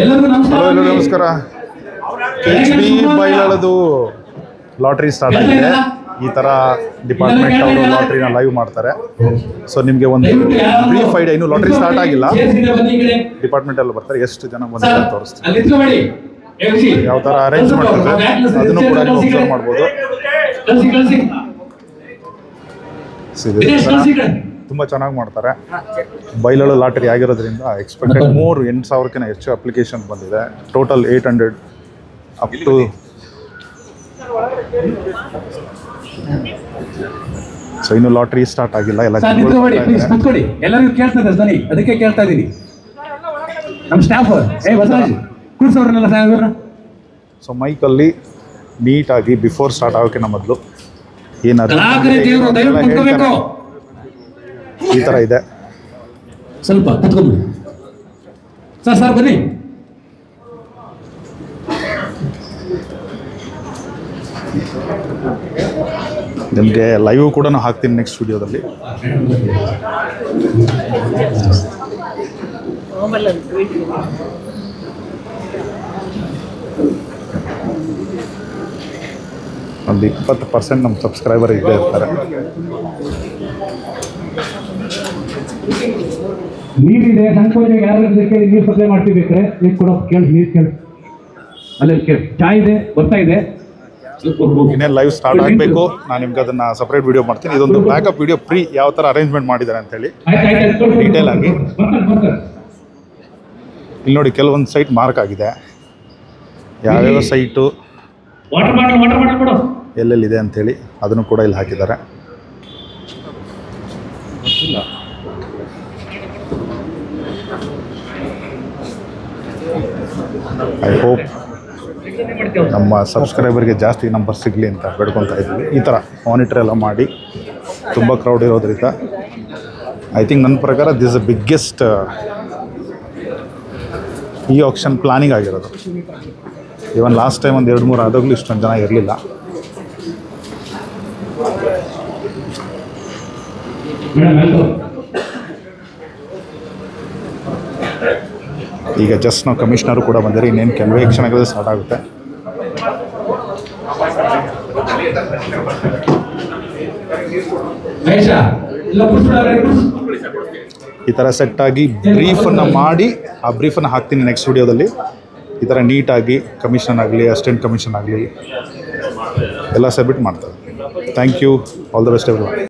ಎಲ್ಲರಿಗೂ ನಮಸ್ಕಾರ. ನಮಸ್ಕಾರ. KHB ಬೈಲಾಳದು ಲಾಟ್ರಿ ಸ್ಟಾರ್ಟ್ ಆಗಿದೆ. ಈ ಥರ ಡಿಪಾರ್ಟ್ಮೆಂಟ್ ಅವರು ಲಾಟ್ರಿನ ಲೈವ್ ಮಾಡ್ತಾರೆ. ಸೊ ನಿಮಗೆ ಒಂದು ಬ್ರೀಫ್ ಐಡಿಯಾ, ಇನ್ನೂ ಲಾಟ್ರಿ ಸ್ಟಾರ್ಟ್ ಆಗಿಲ್ಲ, ಡಿಪಾರ್ಟ್ಮೆಂಟಲ್ಲಿ ಬರ್ತಾರೆ, ಎಷ್ಟು ಜನ ಬಂದಿದ್ದಾರೆ ತೋರಿಸ್ತೀವಿ, ಯಾವ ಥರ ಅರೇಂಜ್ಮೆಂಟ್ ಇದೆ ಅದನ್ನು ಕೂಡ ನೀವು ಅಬ್ಸರ್ವ್ ಮಾಡ್ಬೋದು. ತುಂಬ ಚೆನ್ನಾಗಿ ಮಾಡ್ತಾರೆ. ಬೈಲಾಳು ಲಾಟರಿ ಆಗಿರೋದ್ರಿಂದ ಎಕ್ಸ್ಪೆಕ್ಟೆಡ್ 8,000ಕ್ಕಿಂತ ಹೆಚ್ಚು ಅಪ್ಲಿಕೇಶನ್ ಬಂದಿದೆ. ಟೋಟಲ್ 800 ಅಪ್ ಟು ಸೊ ಇನ್ನು ಲಾಟ್ರಿ ಸ್ಟಾರ್ಟ್ ಆಗಿಲ್ಲ. ಎಲ್ಲ ಎಲ್ಲರಿಗೂ ಕೇಳ್ತದೆ ಧ್ವನಿ, ಅದಕ್ಕೆ ಕೇಳ್ತಾ ಇದ್ದೀನಿ. ನಮ್ಮ ಸ್ಟಾಫ್ ಕೂರ್ಸೋರ್ನೆಲ್ಲ ಸಾಹೇಬ್ರ. ಸೊ ಮೈಕಲ್ಲಿ ನೀಟಾಗಿ ಬಿಫೋರ್ ಸ್ಟಾರ್ಟ್ ಆಗೋಕ್ಕಿಂತ ಮೊದಲು ಏನಾದ್ರು ಈ ಥರ ಇದೆ. ಸ್ವಲ್ಪ ಕುತ್ಕೊಂಡ್ಬಿಡಿ ಸರ್ ಬನ್ನಿ. ನಿಮಗೆ ಲೈವ್ ಕೂಡ ಹಾಕ್ತೀನಿ ನೆಕ್ಸ್ಟ್ ವಿಡಿಯೋದಲ್ಲಿ. ಒಂದು 20% ನಮ್ಮ ಸಬ್ಸ್ಕ್ರೈಬರ್ ಇದ್ದೇ ಇರ್ತಾರೆ. ನೀರಿದೆ ಸಂಕೋಚ, ಯಾರು ನೀರು ಸಪ್ಲೈ ಮಾಡ್ತಿರ್ಬೇಕಾರೆ ನೀರು ಕೊಡೋ ಕೇಳಿ, ನೀರು ಕೇಳಿ ಅಲ್ಲೇ ಕೇಳಿ. ಚಾಯ್ ಇದೆ, ಬರ್ತಾ ಇದೆ. ಇನ್ನೇನು ಲೈವ್ ಸ್ಟಾರ್ಟ್ ಆಗಬೇಕು. ನಾನು ನಿಮ್ಗೆ ಅದನ್ನು ಸಪ್ರೇಟ್ ವಿಡಿಯೋ ಮಾಡ್ತೀನಿ. ಇದೊಂದು ಬ್ಯಾಕಪ್ ವಿಡಿಯೋ ಫ್ರೀ ಯಾವ ಥರ ಅರೇಂಜ್ಮೆಂಟ್ ಮಾಡಿದ್ದಾರೆ ಅಂತೇಳಿ ಡೀಟೇಲ್ ಆಗಿ. ಇಲ್ಲಿ ನೋಡಿ, ಕೆಲವೊಂದು ಸೈಟ್ ಮಾರ್ಕ್ ಆಗಿದೆ, ಯಾವ್ಯಾವ ಸೈಟು ಎಲ್ಲೆಲ್ಲಿದೆ ಅಂಥೇಳಿ ಅದನ್ನು ಕೂಡ ಇಲ್ಲಿ ಹಾಕಿದ್ದಾರೆ. ಐ ಹೋಪ್ ನಮ್ಮ ಸಬ್ಸ್ಕ್ರೈಬರ್ಗೆ ಜಾಸ್ತಿ ನಂಬರ್ ಸಿಗಲಿ ಅಂತ ಬೇಡ್ಕೊತಾ ಇದ್ದೀವಿ. ಈ ಥರ ಮಾನಿಟರ್ ಎಲ್ಲ ಮಾಡಿ, ತುಂಬ ಕ್ರೌಡ್ ಇರೋದ್ರಿಂದ ಐ ಥಿಂಕ್ ನನ್ನ ಪ್ರಕಾರ ದಿಸ್ ದ ಬಿಗ್ಗೆಸ್ಟ್ ಈ ಆಕ್ಷನ್ ಪ್ಲಾನಿಂಗ್ ಆಗಿರೋದು. ಇವನ್ ಲಾಸ್ಟ್ ಟೈಮ್ ಒಂದು 2-3 ಆದಾಗಲೂ ಇಷ್ಟೊಂದು ಜನ ಇರಲಿಲ್ಲ. ಈಗ ಜಸ್ಟ್ ನಾವು ಕಮಿಷನರು ಕೂಡ ಬಂದಿರಿ. ಇನ್ನೇನು ಕೆಲವೇ ಕ್ಷಣಗಳಲ್ಲಿ ಸ್ಟಾರ್ಟ್ ಆಗುತ್ತೆ. ಈ ಥರ ಸೆಟ್ಟಾಗಿ ಬ್ರೀಫನ್ನು ಮಾಡಿ, ಆ ಬ್ರೀಫನ್ನು ಹಾಕ್ತೀನಿ ನೆಕ್ಸ್ಟ್ ವಿಡಿಯೋದಲ್ಲಿ. ಈ ಥರ ನೀಟಾಗಿ ಕಮಿಷನ್ ಆಗಲಿ, ಅಸಿಸ್ಟೆಂಟ್ ಕಮಿಷನ್ ಆಗಲಿ ಎಲ್ಲ ಸಬ್ಮಿಟ್ ಮಾಡ್ತಾರೆ. Thank you. All the best everyone.